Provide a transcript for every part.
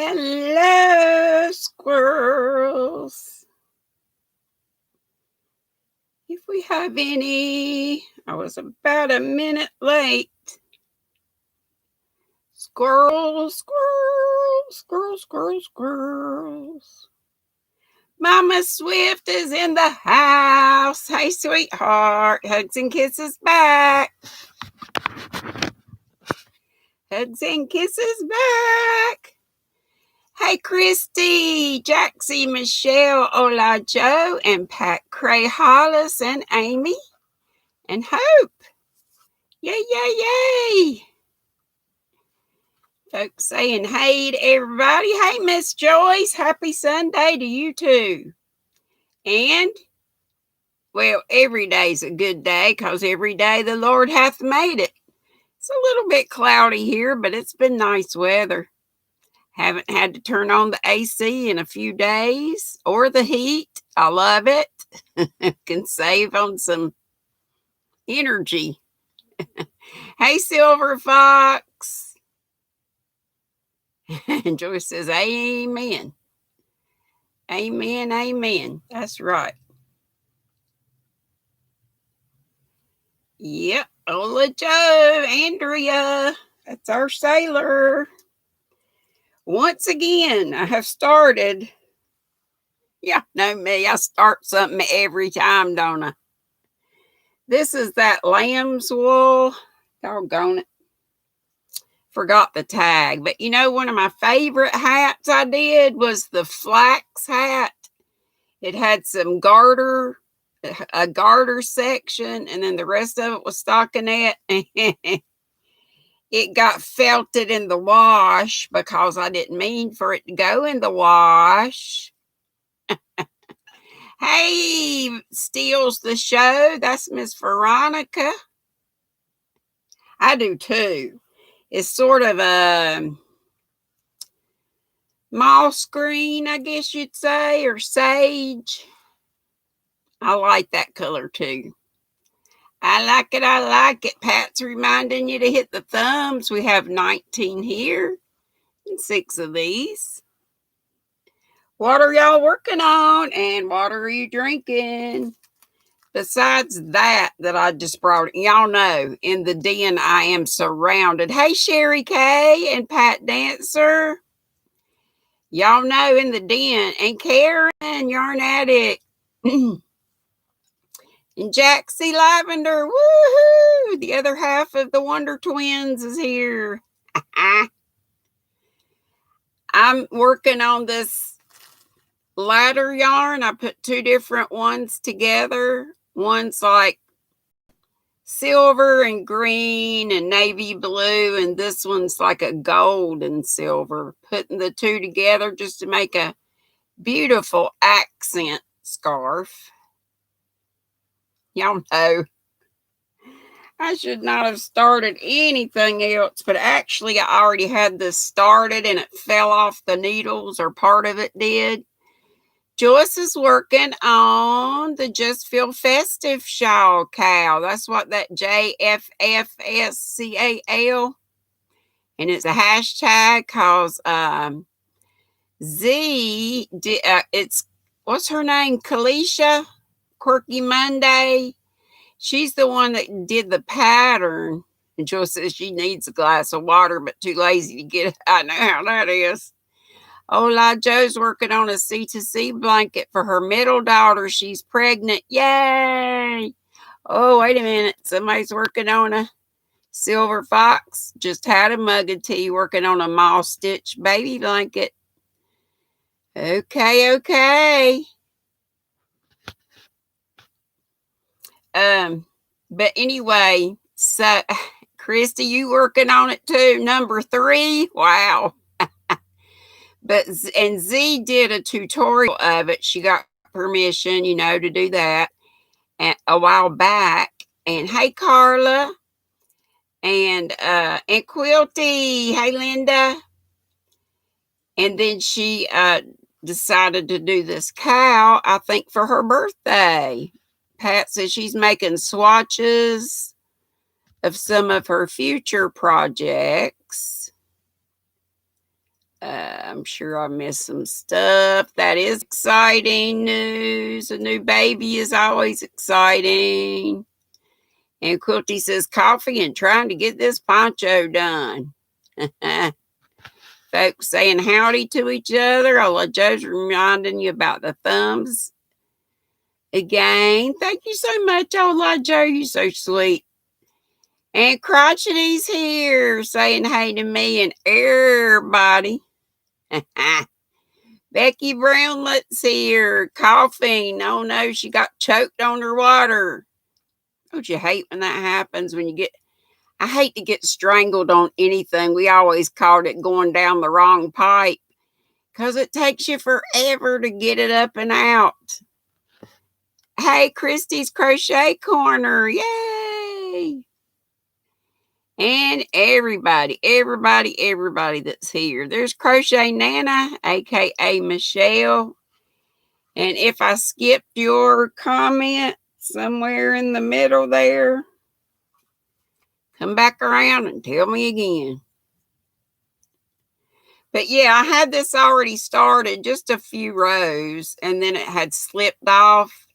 Hello, squirrels. If we have any, I was about a minute late. Squirrels, squirrels, squirrels, squirrels, squirrels. Mama Swift is in the house. Hey, sweetheart. Hugs and kisses back. Hugs and kisses back. Hey, Christy, Jaxie, Michelle, Ola Joe, and Pat Cray Hollis, and Amy, and Hope. Yay, yay, yay. Folks saying hey to everybody. Hey, Miss Joyce, happy Sunday to you too. And, well, every day's a good day because every day the Lord hath made it. It's a little bit cloudy here, but it's been nice weather. Haven't had to turn on the AC in a few days or the heat. I love it. Can save on some energy. Hey, Silver Fox. And Joyce says, amen. Amen, amen. That's right. Yep. Ola Joe, Andrea. That's our sailor. Once again, I have started. Yeah, know me. I start something every time, don't I? This is that lamb's wool. Doggone it. Forgot the tag. But you know, one of my favorite hats I did was the flax hat. It had some garter, a garter section, and then the rest of it was stockinette. It got felted in the wash because I didn't mean for it to go in the wash. Hey, steals the show. That's Miss Veronica. I do too. It's sort of a moss green, I guess you'd say, or sage. I like that color too. I like it. I like it. Pat's reminding you to hit the thumbs. We have 19 here and 6 of these. What are y'all working on? And what are you drinking? Besides that I just brought, y'all know, in the den I am surrounded. Hey, Sherry K and Pat Dancer. Y'all know in the den. And Karen, Yarn Addict. And Jaxie Lavender, woohoo! The other half of the Wonder Twins is here. I'm working on this ladder yarn. I put 2 different ones together. One's like silver and green and navy blue, and this one's like a gold and silver. Putting the 2 together just to make a beautiful accent scarf. Y'all know I should not have started anything else, but actually I already had this started and it fell off the needles, or part of it did. Joyce is working on the Just Feel Festive shawl cow. That's what that JFFSCAL. And it's a hashtag because Z, it's, what's her name? Kalisha Quirky Monday. She's the one that did the pattern. And Joyce says she needs a glass of water, but too lazy to get it. I know how that is. Ola Joe's working on a C2C blanket for her middle daughter. She's pregnant. Yay! Oh, wait a minute. Somebody's working on a Silver Fox. Just had a mug of tea working on a moss stitch baby blanket. Okay, okay. But anyway, so Christy, you working on it too? Number 3? Wow. But and Z did a tutorial of it. She got permission, you know, to do that a while back. And hey, Carla, and Quilty, hey, Linda. And then she decided to do this cow, I think, for her birthday. Pat says she's making swatches of some of her future projects. I'm sure I missed some stuff. That is exciting news. A new baby is always exciting. And Quilty says, coffee and trying to get this poncho done. Folks saying howdy to each other. Ola Joe's reminding you about the thumbs again. Thank you so much, Ola Joe. You're so sweet. And Crotchety's here saying hey to me and everybody. Becky Brownlet's here coughing. Oh no, she got choked on her water. Don't you hate when that happens? I hate to get strangled on anything. We always called it going down the wrong pipe because it takes you forever to get it up and out. Hey, Christy's Crochet Corner. Yay! And everybody that's here. There's Crochet Nana, aka Michelle. And if I skipped your comment somewhere in the middle there, come back around and tell me again. But yeah, I had this already started, just a few rows, and then it had slipped off.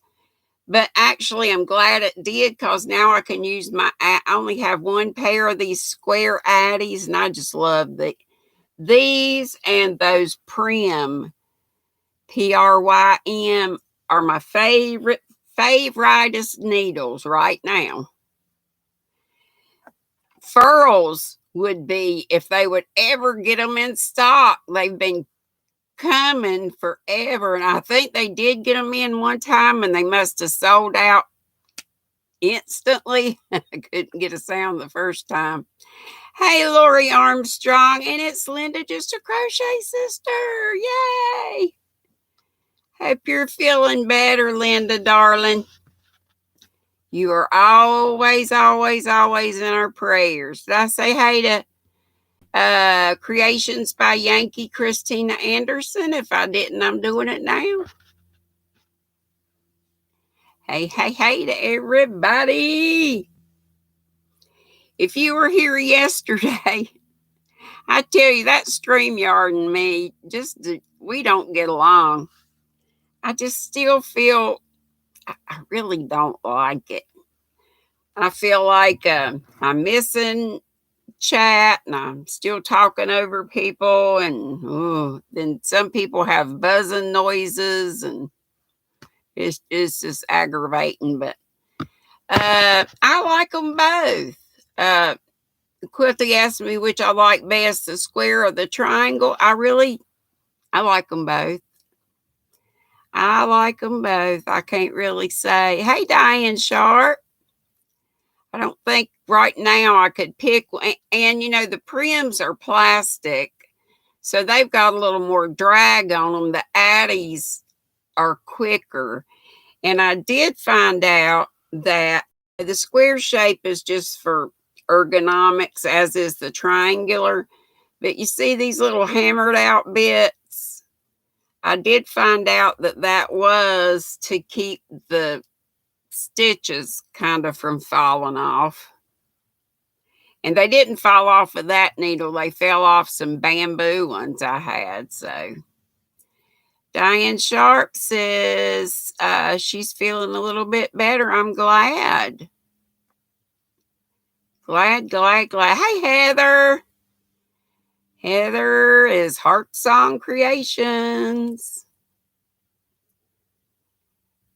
But actually, I'm glad it did because now I can use I only have one pair of these square addies, and I just love these and those Prim, Prym, are my favoriteest needles right now. Furls would be if they would ever get them in stock. They've been coming forever, and I think they did get them in one time and they must have sold out instantly. I couldn't get a sound the first time. Hey, Lori Armstrong, and it's Linda, just a crochet sister. Yay! Hope you're feeling better, Linda, darling. You are always in our prayers. Did I say hey to Creations by Yankee Christina Anderson? If I didn't, I'm doing it now. Hey to everybody. If you were here yesterday, I tell you, that StreamYard and me, we don't get along. I just still feel, I really don't like it. I feel like I'm missing chat and I'm still talking over people, and then some people have buzzing noises, and it's just aggravating. But I like them both. Quilty asked me which I like best, the square or the triangle. I like them both. I can't really say. Hey, Diane Sharp. I don't think right now I could pick one. And the Prims are plastic, so they've got a little more drag on them. The Addies are quicker. And I did find out that the square shape is just for ergonomics, as is the triangular. But you see these little hammered out bits? I did find out that was to keep the stitches kind of from falling off. And they didn't fall off of that needle. They fell off some bamboo ones I had. So Diane Sharp says she's feeling a little bit better. I'm glad. Glad. Hey, Heather. Heather is Heart Song Creations.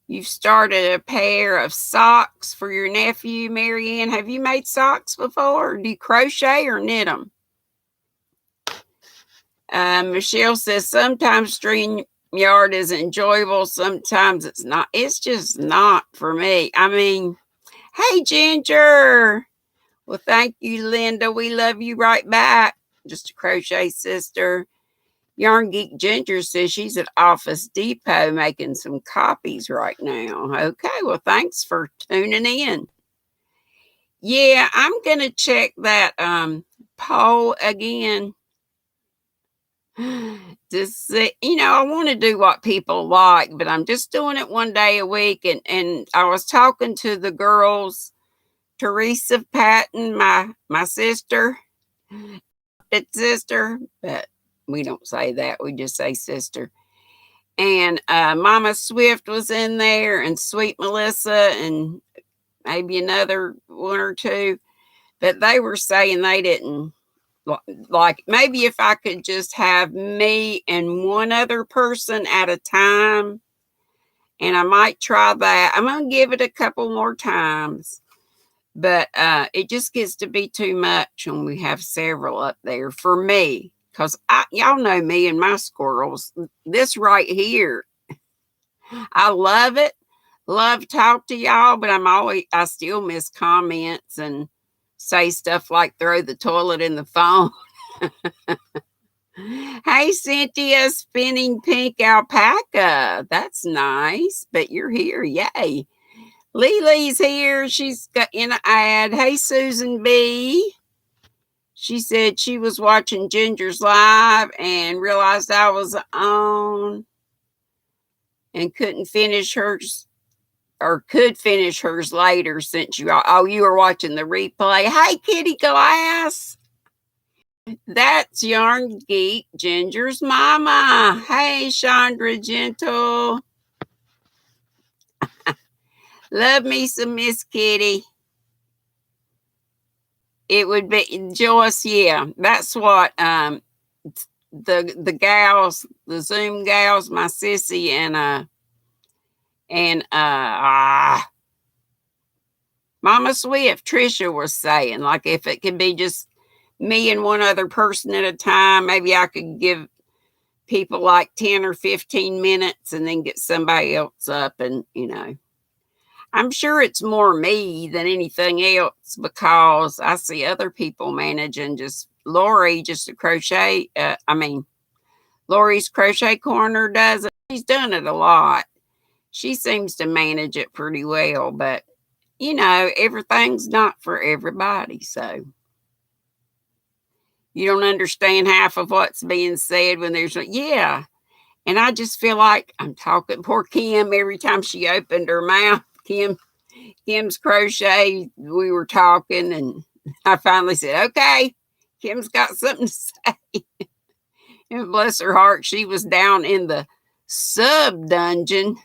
You've started a pair of socks for your nephew, Marianne. Have you made socks before? Do you crochet or knit them? Michelle says sometimes StreamYard is enjoyable, sometimes it's not. It's just not for me. I mean, hey, Ginger. Well, thank you, Linda. We love you right back. Just a crochet sister. Yarn Geek Ginger says she's at Office Depot making some copies right now. Okay, well, thanks for tuning in. Yeah, I'm going to check that poll again. Just, I want to do what people like, but I'm just doing it one day a week. And I was talking to the girls, Teresa Patton, my sister, but we don't say that. We just say sister. And Mama Swift was in there, and Sweet Melissa, and maybe another one or two. But they were saying they didn't like, maybe if I could just have me and one other person at a time, and I might try that. I'm going to give it a couple more times. But it just gets to be too much when we have several up there for me. Because y'all know me and my squirrels. This right here, I love it. Love talk to y'all, but I still miss comments and say stuff like throw the toilet in the phone. Hey, Cynthia, spinning pink alpaca. That's nice, but you're here. Yay. Lily's here. She's got in an ad. Hey, Susan B. She said she was watching Ginger's live and realized I was on and couldn't finish hers, or could finish hers later since you were watching the replay. Hey, Kitty Glass. That's Yarn Geek, Ginger's mama. Hey, Chandra Gentle. Love me some Miss Kitty. It would be Joyce, yeah. That's what the gals, the Zoom gals, my sissy and Mama Swift, Trisha was saying, like, if it could be just me and one other person at a time, maybe I could give people like 10 or 15 minutes and then get somebody else up. And, I'm sure it's more me than anything else, because I see other people managing. Just Lori, just a crochet. Lori's Crochet Corner does it. She's done it a lot. She seems to manage it pretty well, but everything's not for everybody. So you don't understand half of what's being said when there's yeah. And I just feel like I'm talking poor Kim every time she opened her mouth. Kim's crochet, we were talking, and I finally said, okay, Kim's got something to say. And bless her heart, she was down in the sub dungeon.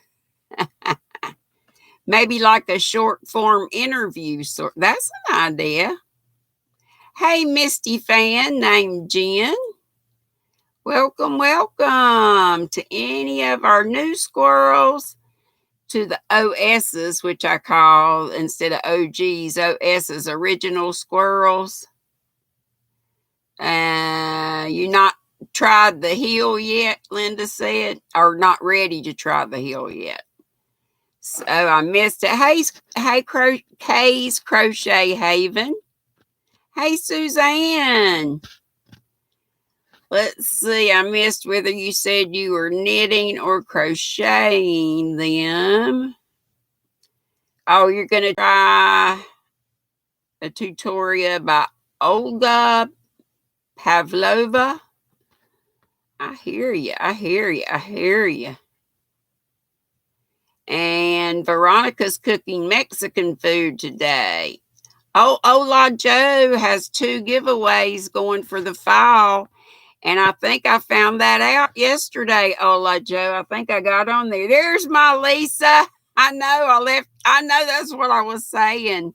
Maybe like a short form interview sort. That's an idea. Hey, Misty fan named Jen. Welcome to any of our new squirrels, to the OSs, which I call, instead of OGs, OSs, original squirrels. You not tried the hill yet, Linda said, or not ready to try the hill yet. So I missed it. Hey, Kay's Crochet Haven. Hey, Suzanne. Let's see, I missed whether you said you were knitting or crocheting them. Oh, you're going to try a tutorial by Olga Pavlova. I hear you. And Veronica's cooking Mexican food today. Oh, Ola Joe has 2 giveaways going for the fall. And I think I found that out yesterday, Ola Joe. I think I got on there. There's my Lisa. I know that's what I was saying.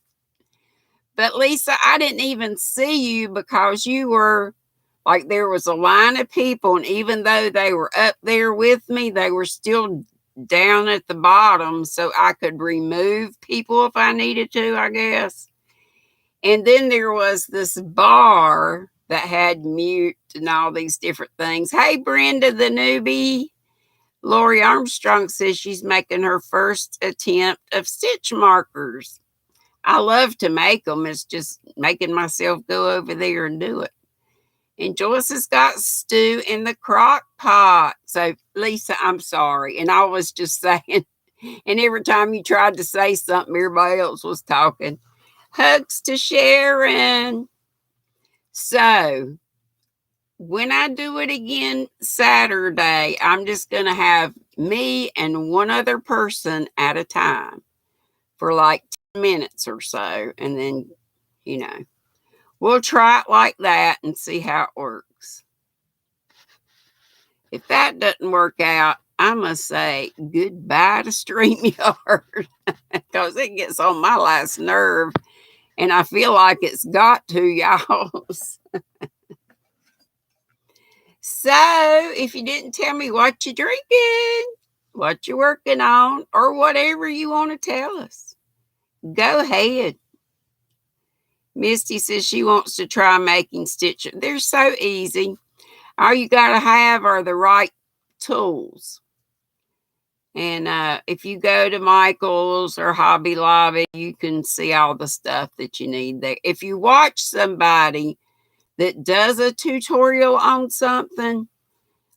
But Lisa, I didn't even see you because you were like, there was a line of people. And even though they were up there with me, they were still down at the bottom. So I could remove people if I needed to, I guess. And then there was this bar that had mute and all these different things. Hey, Brenda, the newbie. Lori Armstrong says she's making her first attempt of stitch markers. I love to make them. It's just making myself go over there and do it. And Joyce has got stew in the crock pot. So, Lisa, I'm sorry. And I was just saying, and every time you tried to say something, everybody else was talking. Hugs to Sharon. So, when I do it again Saturday, I'm just going to have me and one other person at a time for like 10 minutes or so. And then, we'll try it like that and see how it works. If that doesn't work out, I must say goodbye to StreamYard because it gets on my last nerve, and I feel like it's got to, y'all. So, if you didn't tell me what you're drinking, what you're working on, or whatever you want to tell us, go ahead. Misty says she wants to try making stitches. They're so easy. All you got to have are the right tools. And if you go to Michael's or Hobby Lobby, you can see all the stuff that you need there. If you watch somebody that does a tutorial on something,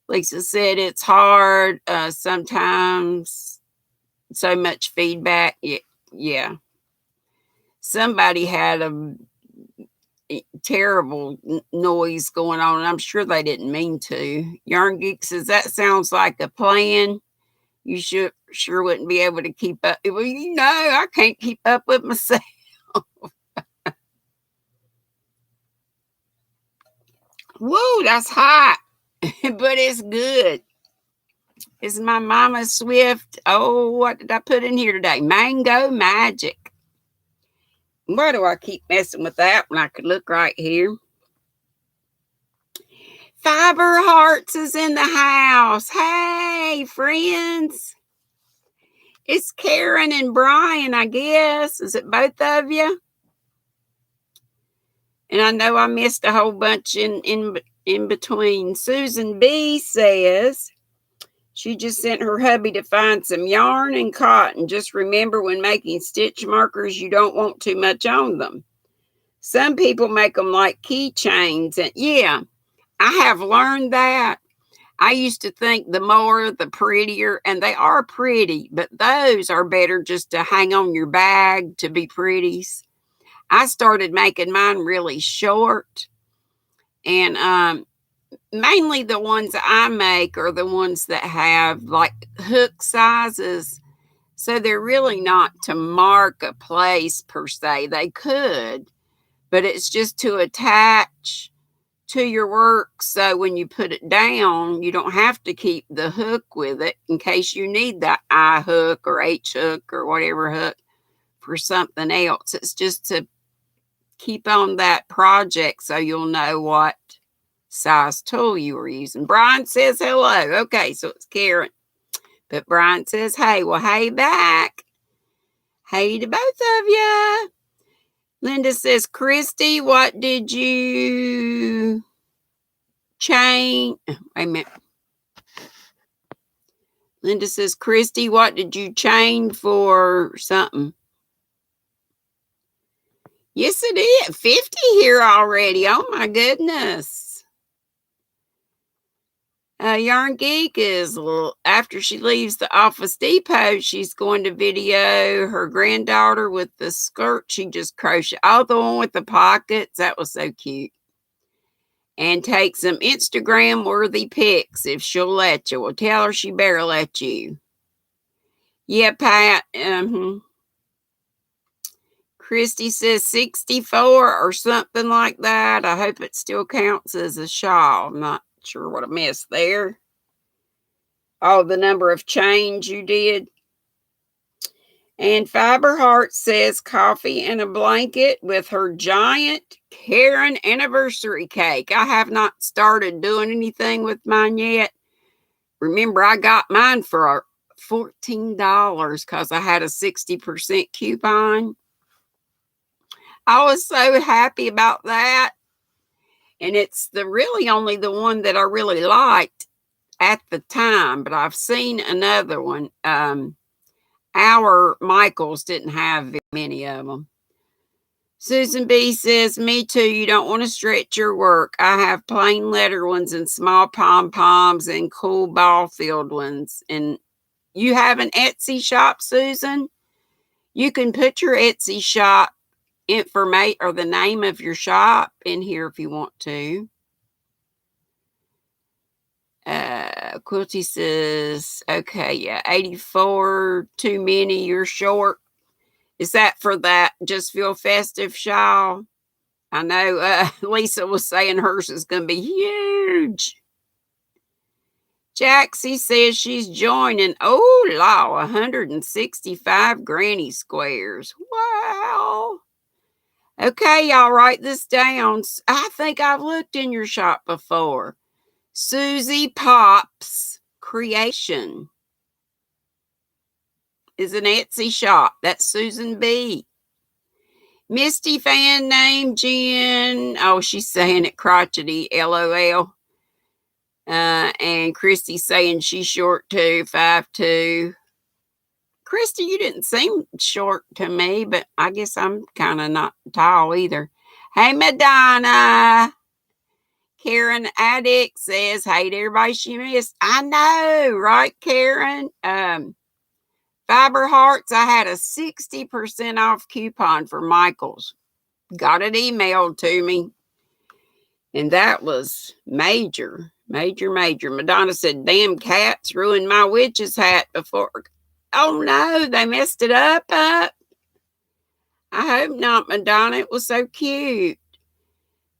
Lisa said it's hard. Sometimes so much feedback. Yeah. Somebody had a terrible noise going on, and I'm sure they didn't mean to. Yarn Geek says that sounds like a plan. You sure wouldn't be able to keep up. Well, I can't keep up with myself. Woo, that's hot, but it's good. It's my Mama Swift. Oh, what did I put in here today? Mango Magic. Why do I keep messing with that when I could look right here? Fiber Hearts is in the house. Hey, friends. It's Karen and Brian, I guess. Is it both of you? And I know I missed a whole bunch in between. Susan B says she just sent her hubby to find some yarn and cotton. Just remember, when making stitch markers, you don't want too much on them. Some people make them like keychains. And yeah, I have learned that. I used to think the more, the prettier, and they are pretty, but those are better just to hang on your bag to be pretties. I started making mine really short, and mainly the ones I make are the ones that have like hook sizes. So they're really not to mark a place per se. They could, but it's just to attach to your work, so when you put it down, you don't have to keep the hook with it in case you need that I hook or H hook or whatever hook for something else. It's just to keep on that project so you'll know what size tool you were using. Brian says hello. Okay, so it's Karen. But Brian says, hey. Well, hey back. Hey to both of you. Linda says, Christy, what did you chain? Wait a minute. Linda says, Christy, what did you chain for something? Yes, it is. 50 here already. Oh, my goodness. Yarn Geek is, after she leaves the Office Depot, she's going to video her granddaughter with the skirt she just crocheted. Oh, the one with the pockets. That was so cute. And take some Instagram worthy pics if she'll let you. Well, tell her she better let you. Yeah, Pat. Christy says 64 or something like that. I hope it still counts as a shawl. I'm not sure what I missed there. Oh, the number of chains you did. And Fiber Heart says coffee and a blanket with her giant Karen anniversary cake. I have not started doing anything with mine yet. Remember, I got mine for $14 because I had a 60% coupon. I was so happy about that. And it's really only the one that I really liked at the time, but I've seen another one. Our Michaels didn't have very many of them. Susan B says, me too. You don't want to stretch your work. I have plain letter ones and small pom-poms and cool ball-filled ones. And you have an Etsy shop, Susan? You can put your Etsy shop information or the name of your shop in here if you want to. Quilty says, okay, yeah, 84, too many, you're short. Is that for that Just Feel Festive shawl? I know Lisa was saying hers is going to be huge. Jaxie says she's joining. Oh, law, 165 granny squares. Wow. Okay, y'all write this down. I think I've looked in your shop before. Susie Pop's Creation is an Etsy shop. That's Susan B. Misty fan name Jen. Oh, she's saying it crotchety. LOL. And Christy's saying she's short too, 5'2". Christy, you didn't seem short to me, but I guess I'm kind of not tall either. Hey, Madonna. Karen Addict says, hey to everybody she missed. I know, right, Karen? Fiber Hearts, I had a 60% off coupon for Michael's. Got it emailed to me. And that was major, major, major. Madonna said, damn cats ruined my witch's hat before. Oh no, they messed it up. I hope not, Madonna. It was so cute.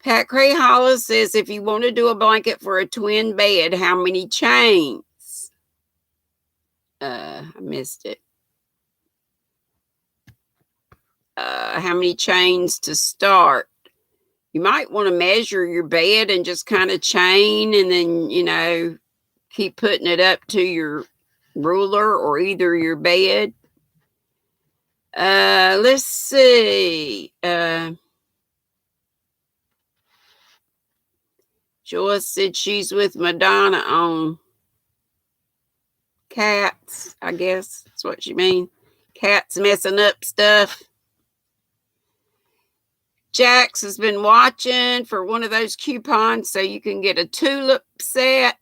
Pat Cray Hollis says, if you want to do a blanket for a twin bed, how many chains? I missed it. How many chains to start? You might want to measure your bed and just kind of chain and then, keep putting it up to your ruler or either your bed. Let's see. Joyce said she's with Madonna on cats. I guess that's what you mean. Cats messing up stuff. Jax has been watching for one of those coupons so you can get a tulip set.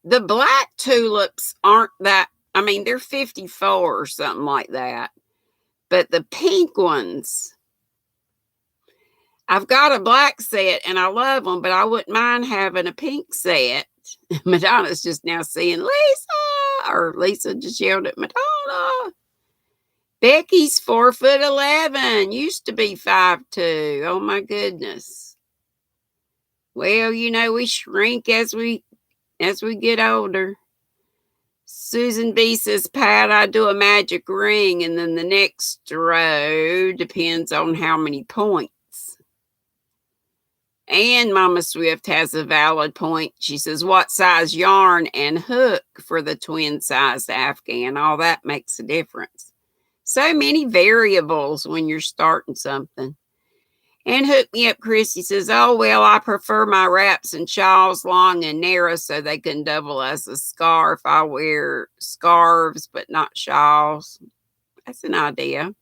The black tulips aren't that, they're 54 or something like that. But the pink ones, I've got a black set and I love them, but I wouldn't mind having a pink set. Madonna's just now seeing Lisa, or Lisa just yelled at Madonna. Becky's 4'11", used to be 5'2". Oh my goodness. Well, we shrink as we get older. Susan B says, Pat, I do a magic ring, and then the next row depends on how many points. And Mama Swift has a valid point. She says, what size yarn and hook for the twin-sized Afghan? All that makes a difference. So many variables when you're starting something. And Hook Me Up Christy says, oh, well, I prefer my wraps and shawls long and narrow so they can double as a scarf. I wear scarves, but not shawls. That's an idea.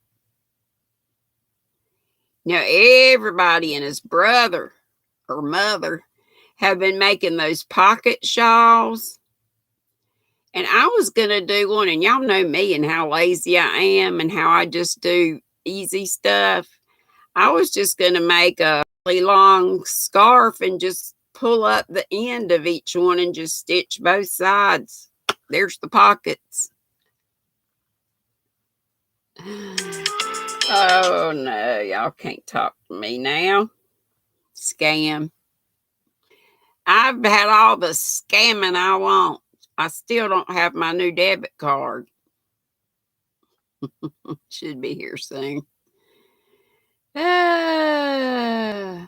Everybody and his brother or mother have been making those pocket shawls. And I was going to do one, and y'all know me and how lazy I am and how I just do easy stuff. I was just going to make a really long scarf and just pull up the end of each one and just stitch both sides. There's the pockets. Oh, no, y'all can't talk to me now. Scam. I've had all the scamming I want. I still don't have my new debit card. Should be here soon. I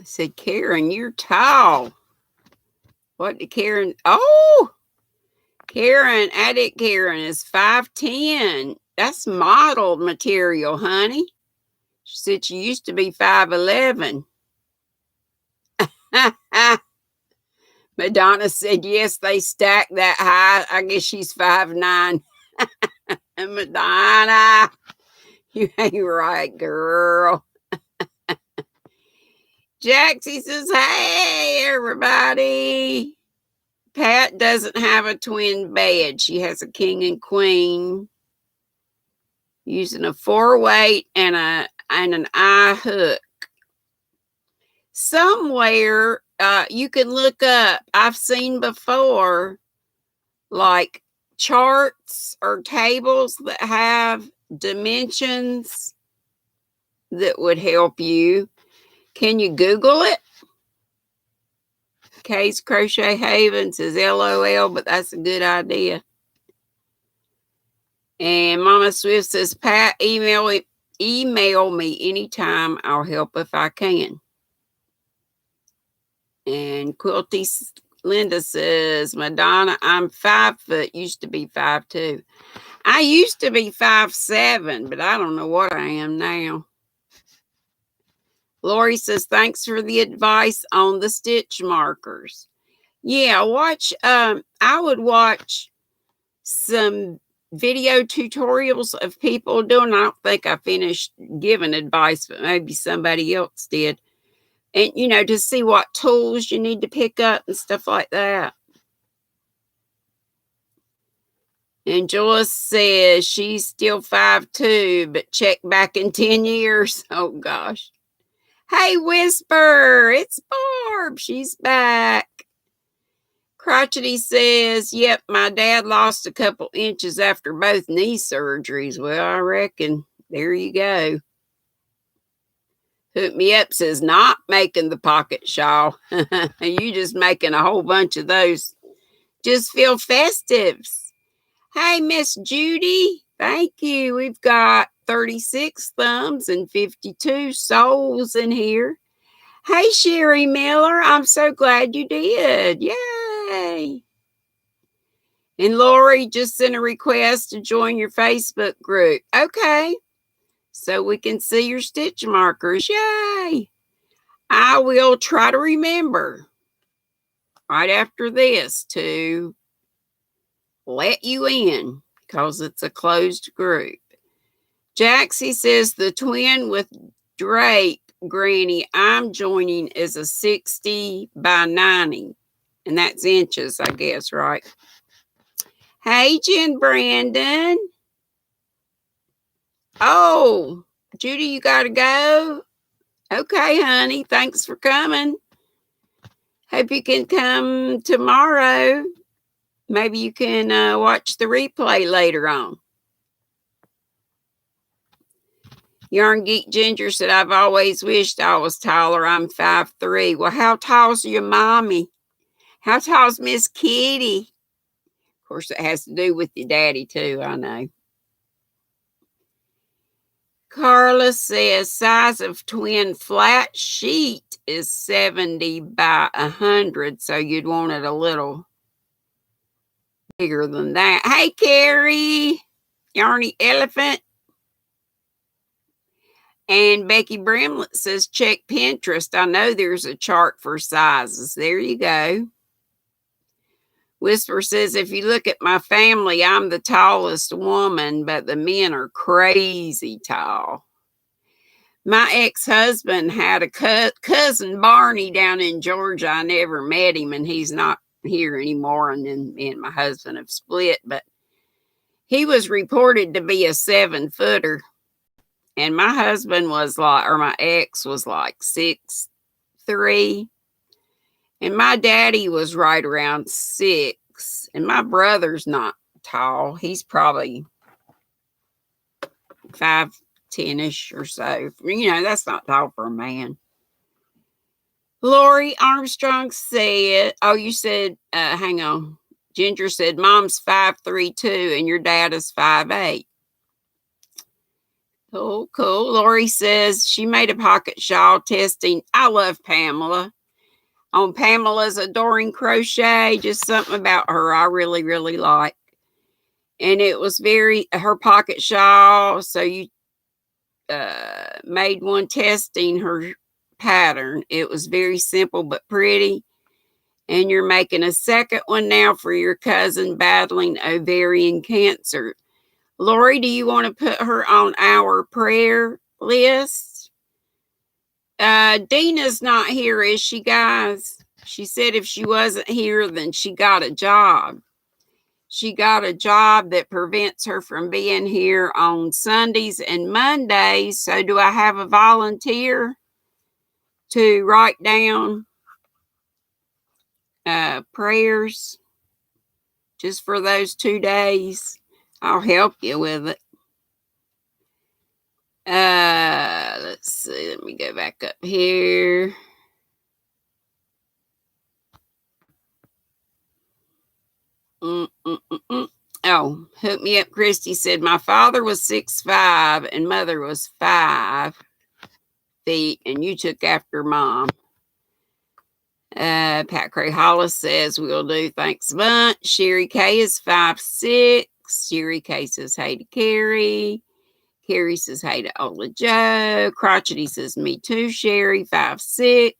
said, Karen, you're tall. What did Karen? Oh, Karen, Addict Karen is 5'10". That's modeled material, honey. She said she used to be 5'11". Madonna said, yes, they stack that high. I guess she's 5'9". Madonna, you ain't right, girl. Jaxie says, hey, everybody. Pat doesn't have a twin bed. She has a king and queen using a 4-weight and an eye hook. Somewhere you can look up, I've seen before, like charts or tables that have dimensions that would help you. Can you Google it? Kay's Crochet Haven says LOL, but that's a good idea. And Mama Swift says, Pat, email me anytime. I'll help if I can. And Quilty Linda says, Madonna, I'm 5 foot, used to be 5'2". I used to be 5'7", but I don't know what I am now. Lori says, thanks for the advice on the stitch markers. Yeah, I would watch some video tutorials of people doing. I don't think I finished giving advice, but maybe somebody else did. And, to see what tools you need to pick up and stuff like that. And Joyce says she's still 5'2", but check back in 10 years. Oh, gosh. Hey, Whisper, it's Barb. She's back. Crotchety says, yep, my dad lost a couple inches after both knee surgeries. Well, I reckon there you go. Hook Me Up says, not making the pocket shawl. You just making a whole bunch of those. Just feel festives. Hey, Miss Judy. Thank you. We've got 36 thumbs and 52 souls in here. Hey, Sherry Miller. I'm so glad you did. Yay. And Lori just sent a request to join your Facebook group. Okay. So we can see your stitch markers. Yay. I will try to remember right after this to let you in because it's a closed group. Jaxie says the twin with drape, Granny, I'm joining is a 60 by 90. And that's inches, I guess, right? Hey, Jen Brandon. Oh, Judy, you got to go? Okay, honey. Thanks for coming. Hope you can come tomorrow. Maybe you can watch the replay later on. Yarn Geek Ginger said, I've always wished I was taller. I'm 5'3". Well, how tall's your mommy? How tall's Miss Kitty? Of course, it has to do with your daddy, too, I know. Carla says, size of twin flat sheet is 70 by 100, so you'd want it a little bigger than that. Hey, Carrie, Yarny Elephant. And Becky Brimlett says, check Pinterest. I know there's a chart for sizes. There you go. Whisper says, if you look at my family, I'm the tallest woman, but the men are crazy tall. My ex-husband had a cousin Barney down in Georgia. I never met him, and he's not here anymore, and then me and my husband have split, but he was reported to be a 7-footer, and my husband was like, or my ex was like 6'3", and my daddy was right around 6, and my brother's not tall. He's probably 5'10" or so. That's not tall for a man. Lori Armstrong said, oh, you said, hang on. Ginger said, Mom's 5'3" too, and your dad is 5'8". Cool, cool. Lori says she made a pocket shawl testing. I love Pamela. On Pamela's Adoring Crochet, just something about her I really, really like. And it was her pocket shawl. So you made one testing her pattern. It was very simple but pretty. And you're making a second one now for your cousin battling ovarian cancer. Lori, do you want to put her on our prayer list? Dina's not here, is she, guys? She said if she wasn't here, then she got a job. She got a job that prevents her from being here on Sundays and Mondays. So do I have a volunteer to write down prayers just for those 2 days? I'll help you with it. Let's let's see. Let me go back up here. Oh, hook me up. Christy said, my father was 6'5" and mother was 5 feet, and you took after mom. Pat Cray Hollis says, we'll do. Thanks a bunch. Sherry K is 5'6". Sherry K says, hey to Carrie. Carrie says, hey to Ola Joe. Crotchety says, me too, Sherry, 5'6".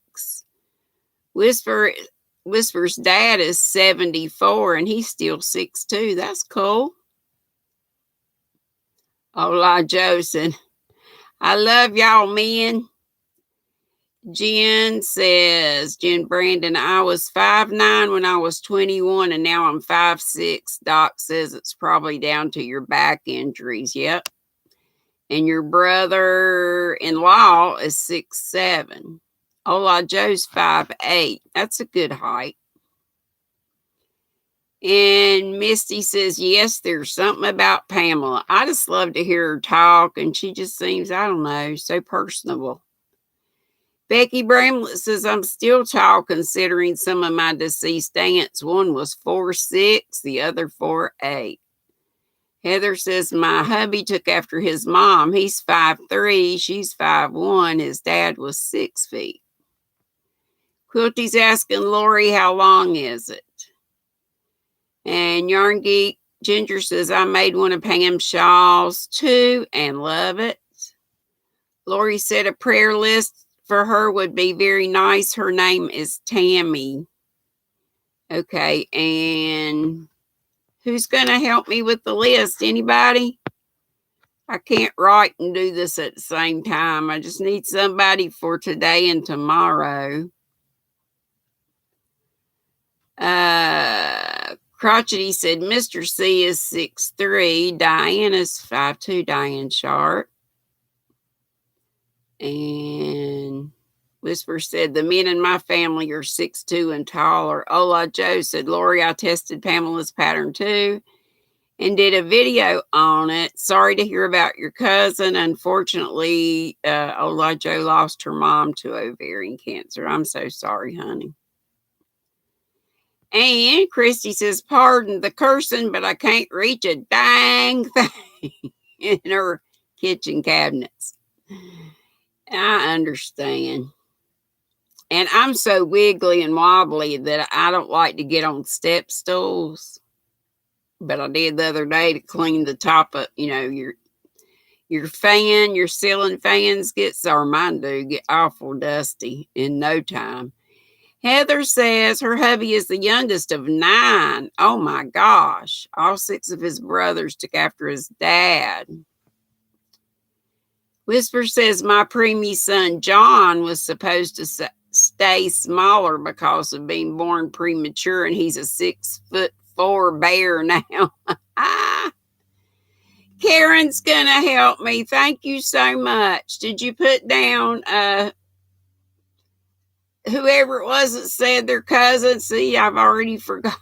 Whisper's dad is 74 and he's still 6'2". That's cool. Ola Joe said, I love y'all, men. Jen says, Jen Brandon, I was 5'9" when I was 21 and now I'm 5'6". Doc says it's probably down to your back injuries. Yep. And your brother-in-law is 6'7". Ola Joe's 5'8". That's a good height. And Misty says, yes, there's something about Pamela. I just love to hear her talk, and she just seems, I don't know, so personable. Becky Bramlett says, I'm still tall considering some of my deceased aunts. One was 4'6", the other 4'8". Heather says, my hubby took after his mom. He's 5'3", she's 5'1". His dad was 6 feet. Quilty's asking Lori, how long is it? And Yarn Geek Ginger says, I made one of Pam's shawls too and love it. Lori said a prayer list for her would be very nice. Her name is Tammy. Okay, and who's going to help me with the list? Anybody? I can't write and do this at the same time. I just need somebody for today and tomorrow. Crotchety said Mr. C is 6'3". Diane is 5'2". Diane Sharp. And Whisper said the men in my family are 6'2" and taller. Ola Joe said, Lori, I tested Pamela's pattern too and did a video on it. Sorry to hear about your cousin. Unfortunately, Ola Joe lost her mom to ovarian cancer. I'm so sorry, honey. And Christy says, pardon the cursing, but I can't reach a dang thing in her kitchen cabinets. I understand. And I'm so wiggly and wobbly that I don't like to get on step stools. But I did the other day to clean the top of, your fan, your ceiling fans or mine do, get awful dusty in no time. Heather says her hubby is the youngest of 9. Oh my gosh. All 6 of his brothers took after his dad. Whisper says my preemie son John was supposed to stay smaller because of being born premature, and he's a 6'4" bear now. Karen's going to help me. Thank you so much. Did you put down whoever it was that said their cousin? See, I've already forgot.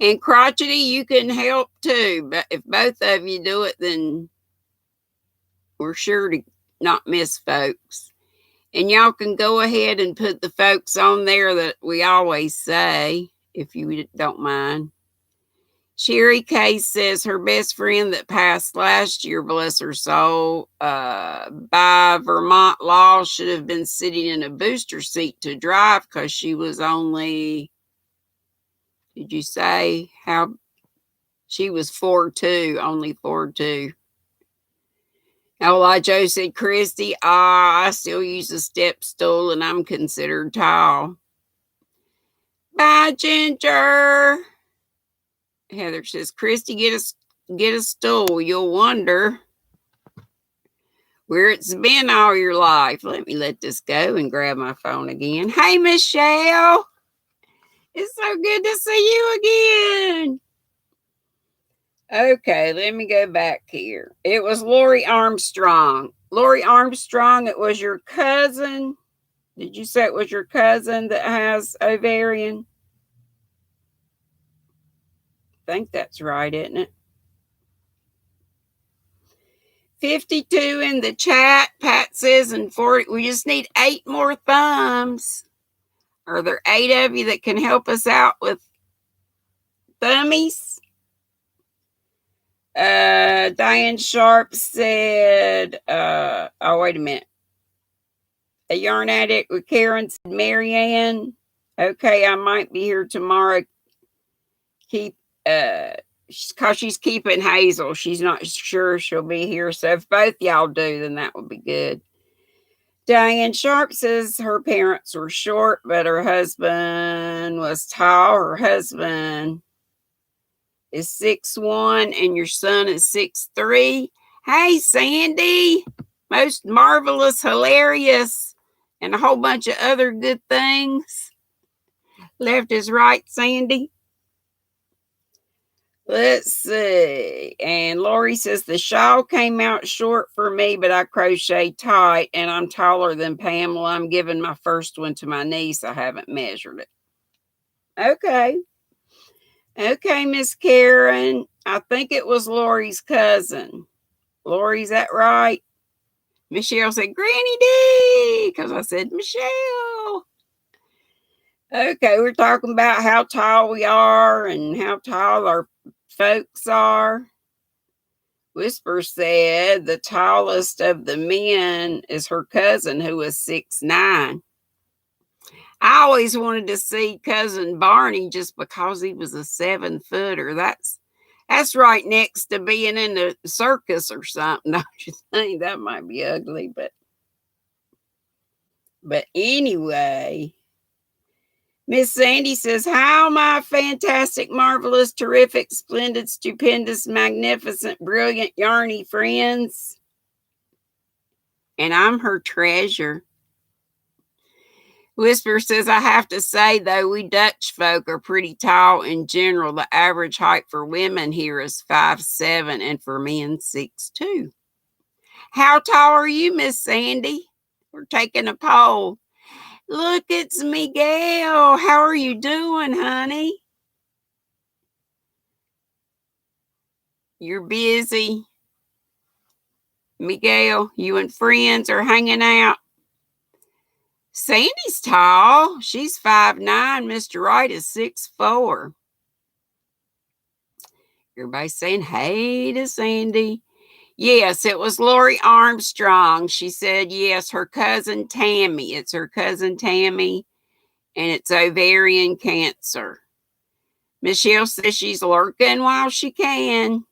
And Crotchety, you can help too. But if both of you do it, then we're sure to not miss folks. And y'all can go ahead and put the folks on there that we always say, if you don't mind. Sherry K says her best friend that passed last year, bless her soul, by Vermont law, should have been sitting in a booster seat to drive because she was only, did you say how? She was 4'2", only 4'2". Like Joe said, Christy, I still use a step stool and I'm considered tall. Bye, Ginger. Heather says, Christy, get a stool. You'll wonder where it's been all your life. Let me let this go and grab my phone again. Hey, Michelle. It's so good to see you again. Okay, let me go back here. It was Lori Armstrong. Lori Armstrong, it was your cousin. Did you say it was your cousin that has ovarian? I think that's right, isn't it? 52 in the chat. Pat says, and 40. We just need 8 more thumbs. Are there 8 of you that can help us out with thummies? Diane Sharp said, oh, wait a minute. A yarn addict with Karen said, Marianne. Okay, I might be here tomorrow. Because she's keeping Hazel. She's not sure she'll be here. So if both y'all do, then that would be good. Diane Sharp says her parents were short, but her husband was tall. Her husband is 6'1", and your son is 6'3". Hey, Sandy. Most marvelous, hilarious, and a whole bunch of other good things. Left is right, Sandy. Let's see. And Lori says, the shawl came out short for me, but I crocheted tight, and I'm taller than Pamela. I'm giving my first one to my niece. I haven't measured it. Okay. Okay, Miss Karen. I think it was Lori's cousin. Lori, is that right? Michelle said, GrannyDee, because I said Michelle. Okay, we're talking about how tall we are and how tall our folks are. Whisper said the tallest of the men is her cousin, who was 6'9". I always wanted to see cousin Barney just because he was a 7-footer. That's right next to being in the circus or something. Don't you think? That might be ugly, but anyway. Miss Sandy says, how my fantastic, marvelous, terrific, splendid, stupendous, magnificent, brilliant, yarny friends. And I'm her treasure. Whisper says, I have to say, though, we Dutch folk are pretty tall in general. The average height for women here is 5'7", and for men 6'2". How tall are you, Miss Sandy? We're taking a poll. Look, it's Miguel. How are you doing, honey? You're busy. Miguel, you and friends are hanging out. Sandy's tall. She's 5'9". Mr. Wright is 6'4". Everybody's saying hey to Sandy. Yes, it was Lori Armstrong. She said, yes, her cousin Tammy. It's her cousin Tammy, and it's ovarian cancer. Michelle says she's lurking while she can.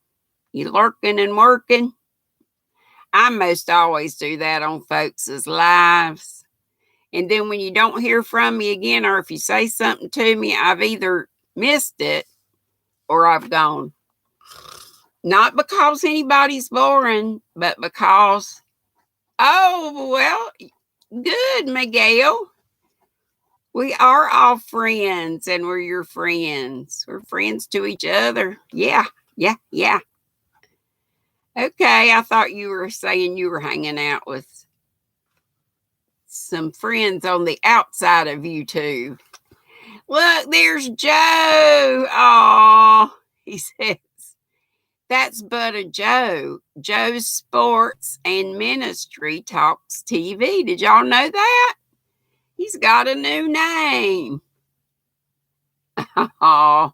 You lurking and working. I most always do that on folks' lives. And then when you don't hear from me again, or if you say something to me, I've either missed it or I've gone. Not because anybody's boring, but because, oh, well, good, Miguel. We are all friends, and we're your friends. We're friends to each other. Yeah. Okay, I thought you were saying you were hanging out with some friends on the outside of YouTube. Look, there's Joe. Oh, he says, that's Budda Joe. Joe's Sports and Ministry Talks TV. Did y'all know that? He's got a new name. Oh,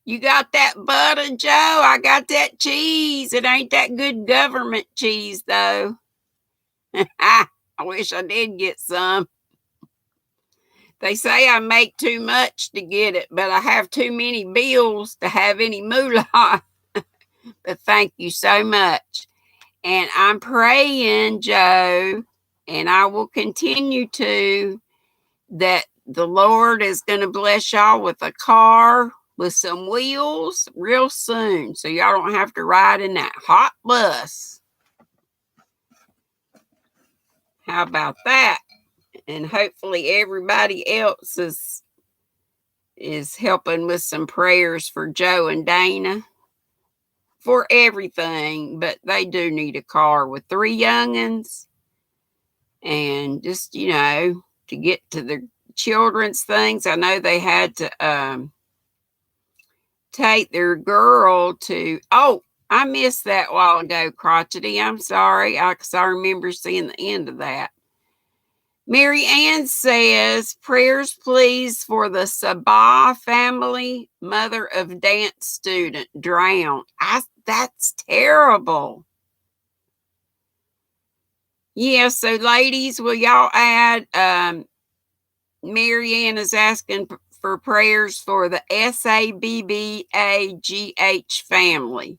you got that Budda Joe? I got that cheese. It ain't that good government cheese, though. I wish I did get some. They say I make too much to get it, but I have too many bills to have any moolah. But thank you so much. And I'm praying, Joe, and I will continue to, that the Lord is going to bless y'all with a car with some wheels real soon, so y'all don't have to ride in that hot bus. How about that? And hopefully everybody else is helping with some prayers for Joe and Dana for everything, but they do need a car with 3 youngins, and just, to get to the children's things. I know they had to take their girl to, I missed that a while ago, Crotchety. I'm sorry, because I remember seeing the end of that. Mary Ann says, prayers please for the Sabah family, mother of dance student drowned. That's terrible. Yeah, so ladies, will y'all add, Mary Ann is asking for prayers for the SABBAGH family.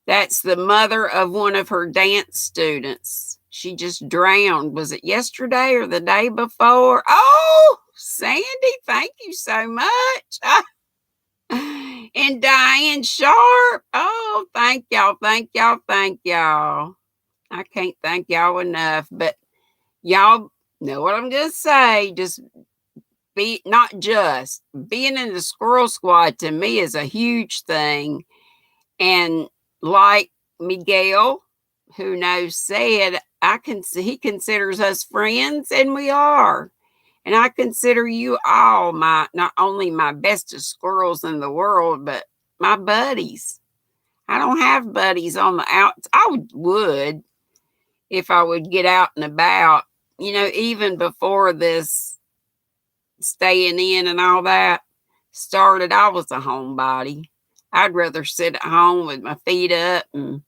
That's the mother of one of her dance students. She just drowned. Was it yesterday or the day before? Oh, Sandy, thank you so much. And Diane Sharp. Oh, thank y'all, thank y'all, thank y'all. I can't thank y'all enough, but y'all know what I'm going to say. Just being in the Squirrel Squad to me is a huge thing. And like Miguel, who knows, said, he considers us friends, and we are. And I consider you all not only my bestest squirrels in the world, but my buddies. I don't have buddies on the outs. I would if I would get out and about. Even before this staying in and all that started, I was a homebody. I'd rather sit at home with my feet up and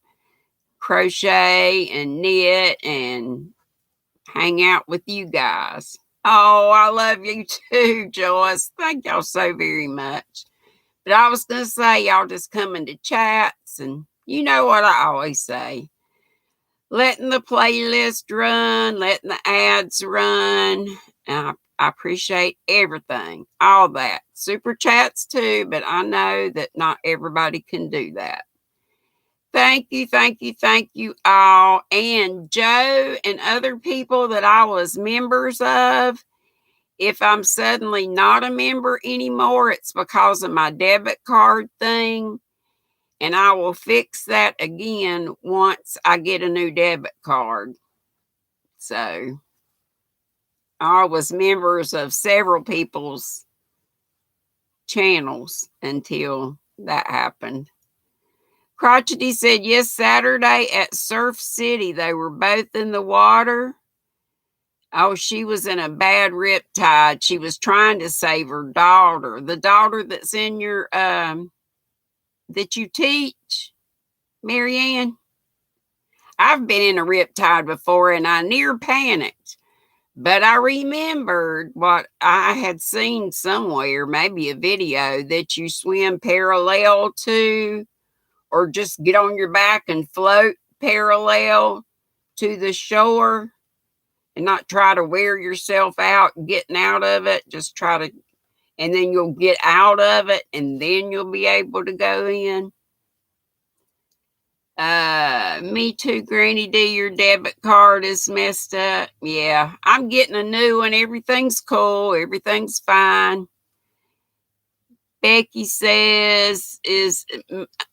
crochet and knit and hang out with you guys. Oh, I love you too, Joyce. Thank y'all so very much. But I was going to say, y'all just come into chats, and you know what I always say. Letting the playlist run, letting the ads run. I appreciate everything, all that. Super chats too, but I know that not everybody can do that. Thank you, thank you, thank you all. And Joe and other people that I was members of, if I'm suddenly not a member anymore, it's because of my debit card thing. And I will fix that again once I get a new debit card. So I was members of several people's channels until that happened. Crotchety said, yes, Saturday at Surf City. They were both in the water. Oh, she was in a bad riptide. She was trying to save her daughter. The daughter that's in your, that you teach, Marianne. I've been in a riptide before and I near panicked. But I remembered what I had seen somewhere, maybe a video, that you swim parallel to, or just get on your back and float parallel to the shore and not try to wear yourself out getting out of it. Just try to, and then you'll get out of it and then you'll be able to go in. Me too, GrannyDee, your debit card is messed up. Yeah, I'm getting a new one. Everything's cool. Everything's fine. Becky says, is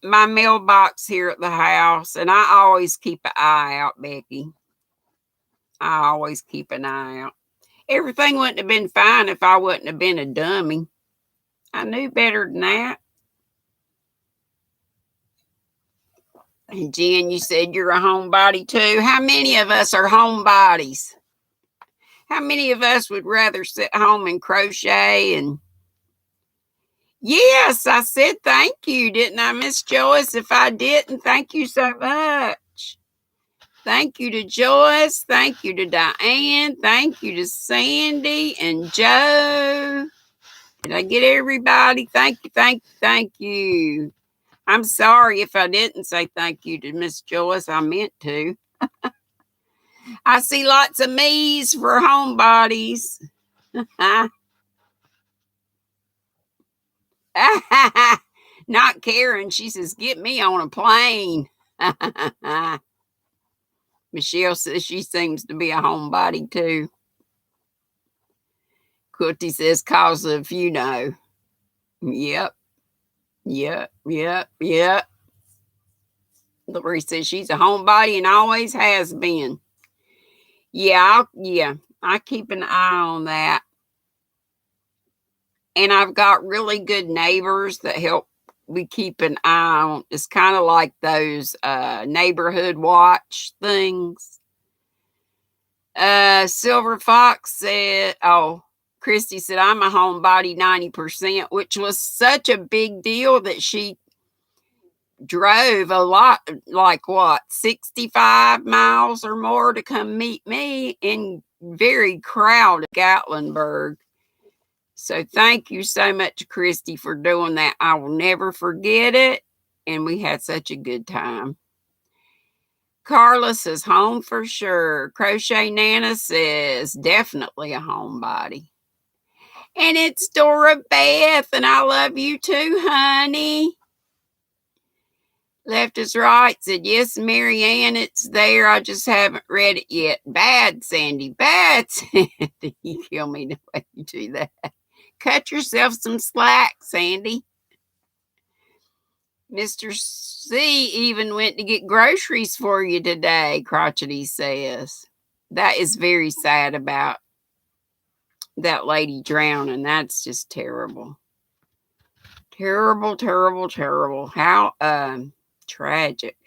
my mailbox here at the house, and I always keep an eye out, Becky. I always keep an eye out. Everything wouldn't have been fine if I wouldn't have been a dummy. I knew better than that. And Jen, you said you're a homebody too. How many of us are homebodies? How many of us would rather sit home and crochet? And yes, I said thank you, didn't I, Miss Joyce? If I didn't, thank you so much. Thank you to Joyce. Thank you to Diane. Thank you to Sandy and Joe. Did I get everybody? Thank you, thank you, thank you. I'm sorry if I didn't say thank you to Miss Joyce. I meant to. I see lots of me's for homebodies. Not Karen. She says, get me on a plane. Michelle says she seems to be a homebody too. Quilty says, cause of, Yep. Lori says she's a homebody and always has been. Yeah, I keep an eye on that. And I've got really good neighbors that help we keep an eye on. It's kind of like those neighborhood watch things. Silver Fox said, oh, Christy said, I'm a homebody 90%, which was such a big deal that she drove a lot, like what, 65 miles or more to come meet me in very crowded Gatlinburg. So thank you so much, Christy, for doing that. I will never forget it. And we had such a good time. Carla says, home for sure. Crochet Nana says, definitely a homebody. And it's Dora Beth, and I love you too, honey. Left is right said, yes, Mary Ann, it's there. I just haven't read it yet. Bad, Sandy. Bad, Sandy. You kill me the way you do that. Cut yourself some slack, Sandy. Mr. C even went to get groceries for you today, Crotchety says. That is very sad about that lady drowning. That's just terrible. Terrible, terrible, terrible. How tragic.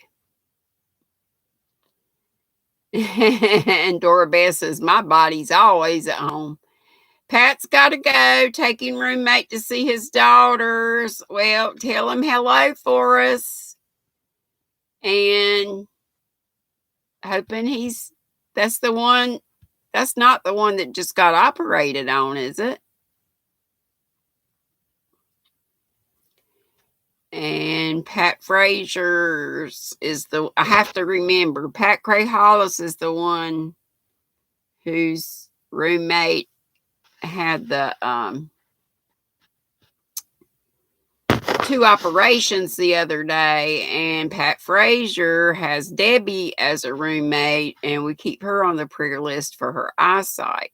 And Dora Beth says, my body's always at home. Pat's got to go, taking roommate to see his daughters. Well, tell him hello for us. And hoping that's the one, that's not the one that just got operated on, is it? And Pat Frazier's is I have to remember, Pat Cray Hollis is the one whose roommate had the 2 operations the other day, and Pat Frazier has Debbie as a roommate, and we keep her on the prayer list for her eyesight.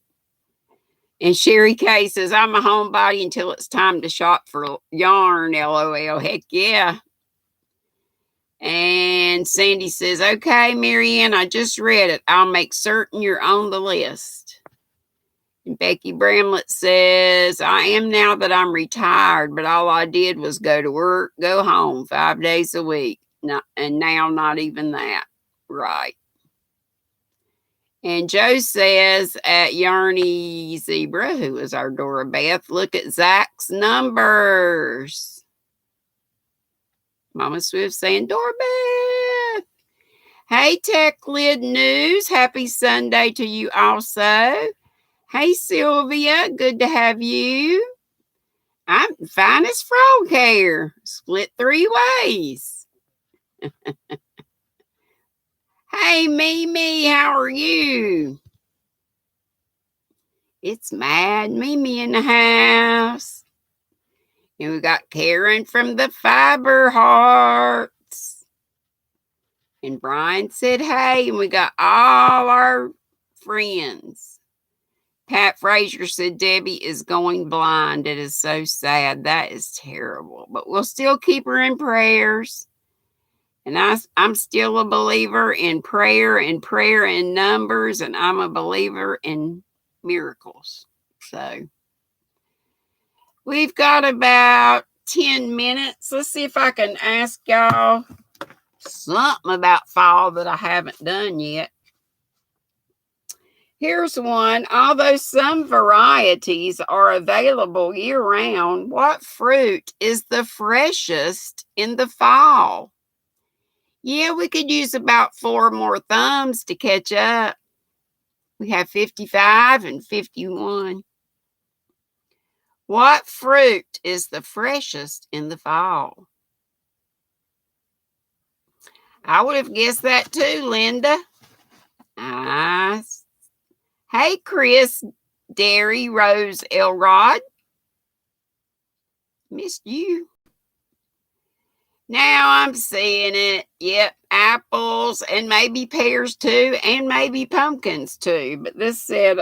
And Sherry Kay says, I'm a homebody until it's time to shop for yarn, LOL. Heck yeah. And Sandy says, okay, Marianne, I just read it. I'll make certain you're on the list. And Becky Bramlett says, I am now that I'm retired, but all I did was go to work, go home 5 days a week. And now not even that. Right. And Joe says at Yarny Zebra, who is our Dora Beth, look at Zach's numbers. Mama Swift saying, Dora Beth. Hey, Tech Lid News. Happy Sunday to you also. Hey, Sylvia. Good to have you. I'm fine as frog hair. Split 3 ways. Hey, Mimi. How are you? It's Mad Mimi in the house. And we got Karen from the Fiber Hearts. And Brian said, hey, and we got all our friends. Pat Frazier said, Debbie is going blind. It is so sad. That is terrible. But we'll still keep her in prayers. And I'm still a believer in prayer and numbers. And I'm a believer in miracles. So we've got about 10 minutes. Let's see if I can ask y'all something about fall that I haven't done yet. Here's one. Although some varieties are available year-round, what fruit is the freshest in the fall? Yeah, we could use about 4 more thumbs to catch up. We have 55 and 51. What fruit is the freshest in the fall? I would have guessed that too, Linda. Nice. Hey, Chris, Derry, Rose, Elrod. Missed you. Now I'm seeing it. Yep, apples and maybe pears too, and maybe pumpkins too. But this said,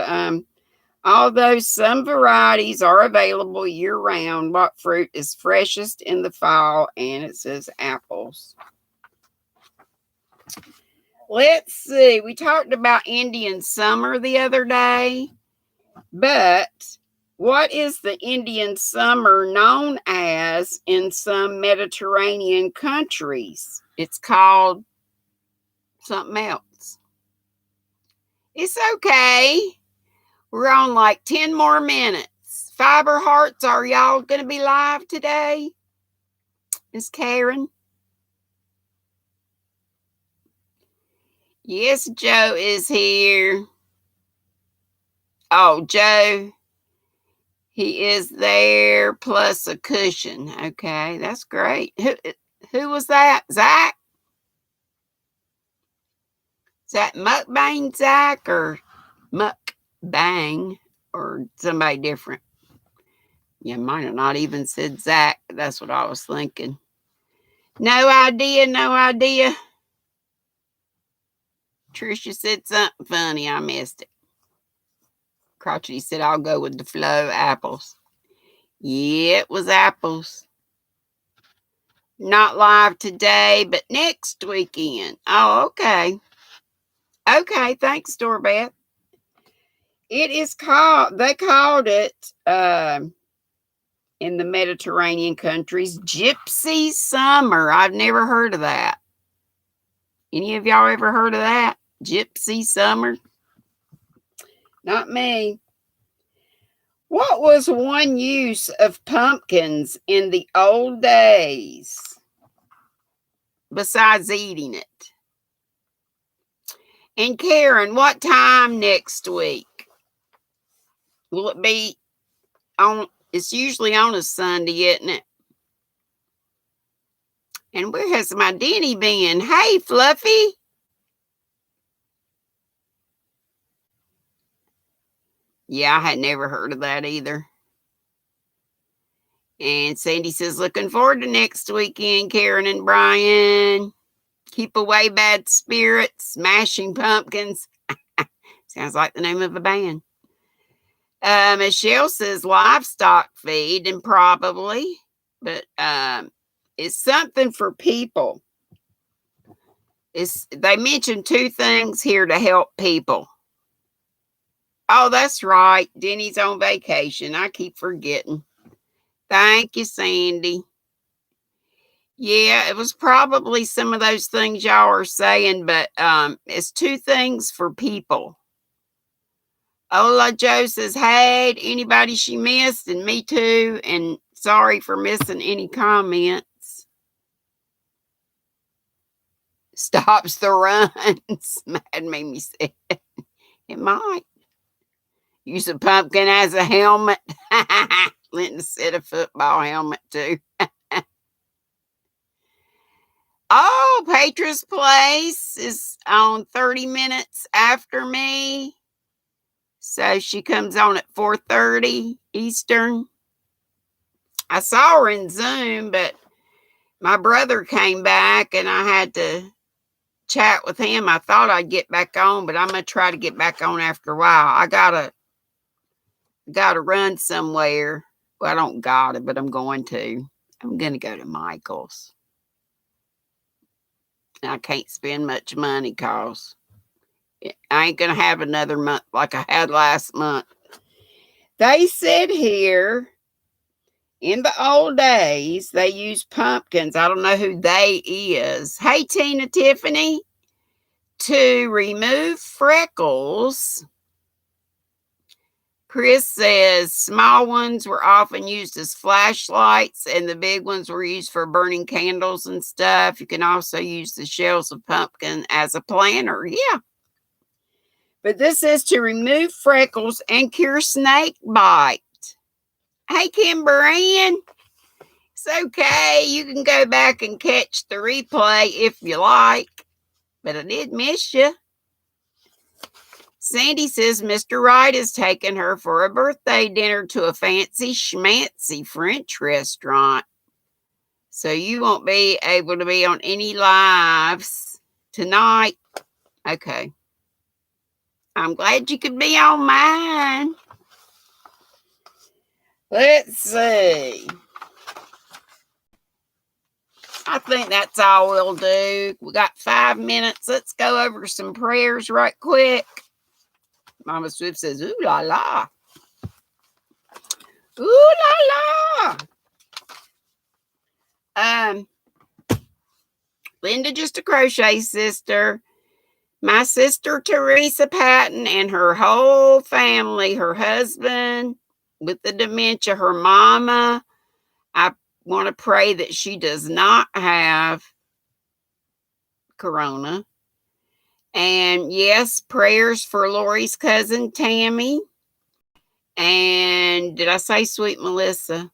although some varieties are available year-round, what fruit is freshest in the fall? And it says apples. Let's see. We talked about Indian summer the other day, but What is the Indian summer known as in some Mediterranean countries? It's called something else. It's okay. We're on like 10 more minutes. Fiber Hearts, are y'all going to be live today? Miss Karen? Yes, Joe is here. Oh, Joe, he is there plus a cushion. Okay, that's great. Who was that? Zach? Is that Mukbang Zach or Mukbang or somebody different? You might have not even said Zach. That's what I was thinking. No idea, no idea. Trisha said something funny. I missed it. Crotchety said, I'll go with the flow apples. Yeah, it was apples. Not live today, but next weekend. Oh, okay. Okay, thanks, Doorbeth. It is called, they called it in the Mediterranean countries, Gypsy Summer. I've never heard of that. Any of y'all ever heard of that? Gypsy Summer? Not me. What was one use of pumpkins in the old days besides eating it? And Karen, what time next week? Will it be on? It's usually on a Sunday, isn't it? And where has my Denny been? Hey, Fluffy. Yeah, I had never heard of that either. And Sandy says, looking forward to next weekend, Karen and Brian. Keep away bad spirits, smashing pumpkins. Sounds like the name of a band. Michelle says livestock feed, and probably, but it's something for people. They mentioned two things here to help people. Oh, that's right. Denny's on vacation. I keep forgetting. Thank you, Sandy. Yeah, it was probably some of those things y'all are saying, but it's two things for people. Ola Joe says, hey, to anybody she missed, and me too, and sorry for missing any comments. Stops the runs. Mad made me say it. It might. Use a pumpkin as a helmet. Linton said a football helmet too. Oh, Petra's Place is on 30 minutes after me. So she comes on at 4:30 Eastern. I saw her in Zoom, but my brother came back and I had to chat with him. I thought I'd get back on, but I'm going to try to get back on after a while. I gotta run somewhere. Well, I don't gotta, but I'm going to. I'm going to go to Michael's. I can't spend much money because I ain't going to have another month like I had last month. They said here, in the old days, they used pumpkins. I don't know who they is. Hey, Tina Tiffany. To remove freckles. Chris says small ones were often used as flashlights and the big ones were used for burning candles and stuff. You can also use the shells of pumpkin as a planter. Yeah. But this says to remove freckles and cure snake bite. Hey, Kimber Ann. It's okay. You can go back and catch the replay if you like. But I did miss you. Sandy says Mr. Wright has taken her for a birthday dinner to a fancy schmancy French restaurant. So you won't be able to be on any lives tonight. Okay. I'm glad you could be on mine. Let's see. I think that's all we'll do. We got 5 minutes. Let's go over some prayers right quick. Mama Swift says, ooh la la. Ooh la la. Linda, just a crochet sister. My sister Teresa Patton and her whole family, her husband with the dementia, her mama. I want to pray that she does not have corona. And yes, prayers for Lori's cousin Tammy. And did I say sweet Melissa?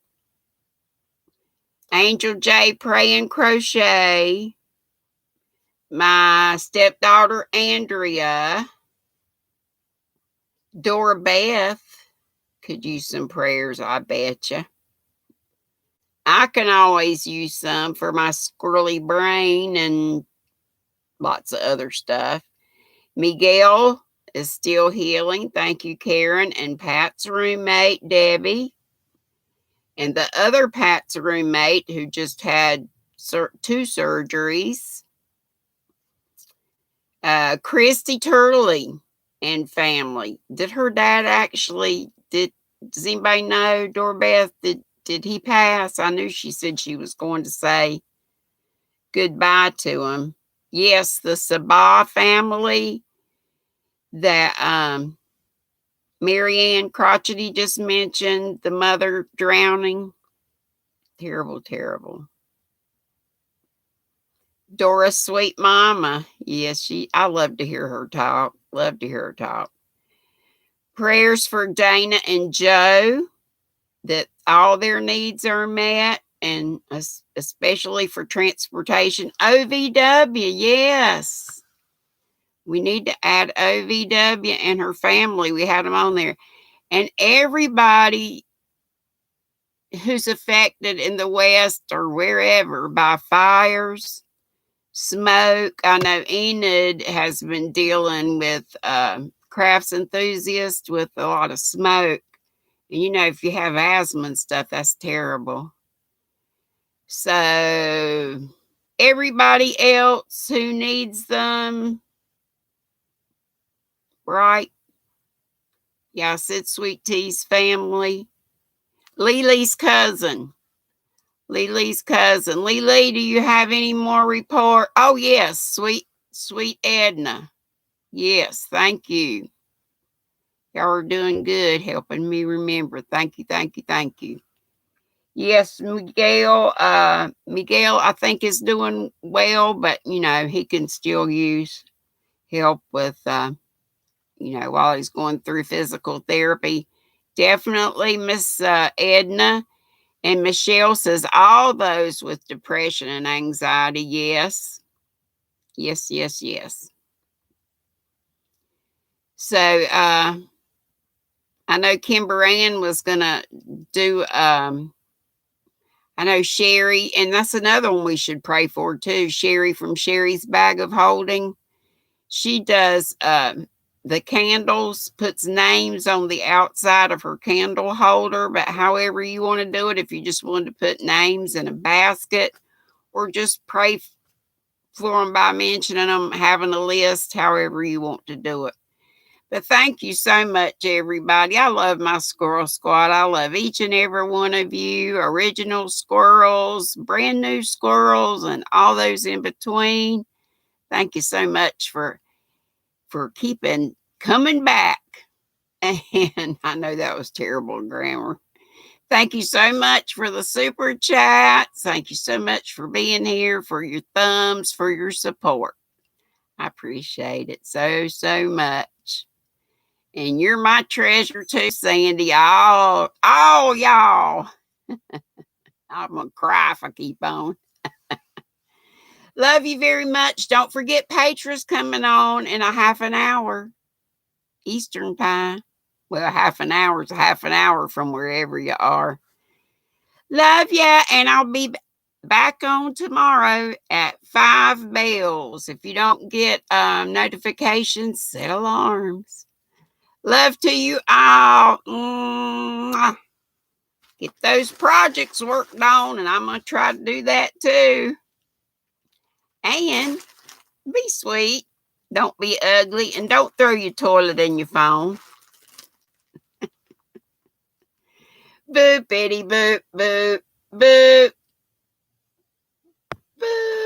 Angel J praying crochet. My stepdaughter Andrea. Dora Beth could use some prayers, I betcha. I can always use some for my squirrely brain and lots of other stuff. Miguel is still healing. Thank you, Karen. And Pat's roommate, Debbie. And the other Pat's roommate who just had 2 surgeries. Christy Turley and family. Did her dad actually, does anybody know, Dorbeth, did he pass? I knew she said she was going to say goodbye to him. Yes, the Sabah family that Marianne Crotchety just mentioned, the mother drowning. Terrible, terrible. Dora's sweet mama. Yes, I love to hear her talk. Love to hear her talk. Prayers for Dana and Joe, that all their needs are met, and especially for transportation. OVW, yes. We need to add OVW and her family. We had them on there. And everybody who's affected in the West or wherever by fires, smoke. I know Enid has been dealing with crafts enthusiasts with a lot of smoke. And you know, if you have asthma and stuff, that's terrible. So everybody else who needs them, right? Yeah, I said Sweet Tea's family. Lily's cousin. Lily's cousin. Lily, do you have any more report? Oh, yes, sweet Edna. Yes, thank you. Y'all are doing good helping me remember. Thank you, thank you, thank you. Yes, Miguel, I think is doing well, but, you know, he can still use help with, you know, while he's going through physical therapy. Definitely Miss Edna. And Michelle says all those with depression and anxiety. Yes. Yes, yes, yes. So I know Kimber Ann was going to do, I know Sherry, and that's another one we should pray for too. Sherry from Sherry's Bag of Holding. She does the candles, puts names on the outside of her candle holder, but however you want to do it, if you just wanted to put names in a basket or just pray for them by mentioning them, having a list, however you want to do it. But thank you so much, everybody. I love my Squirrel Squad. I love each and every one of you, original squirrels, brand new squirrels, and all those in between. Thank you so much for coming back. And I know that was terrible grammar. Thank you so much for the super chats. Thank you so much for being here, for your thumbs, for your support. I appreciate it so, so much. And you're my treasure too, Sandy. All y'all. I'm going to cry if I keep on. Love you very much. Don't forget Petra's coming on in a half an hour Eastern time. Well, half an hour is half an hour from wherever you are. Love ya, and I'll be back on tomorrow at 5 bells. If you don't get notifications, set alarms. Love to you all. Get those projects worked on, and I'm going to try to do that too. And be sweet. Don't be ugly, and don't throw your toilet in your phone. Boop, bitty, boop, boop, boop, boop.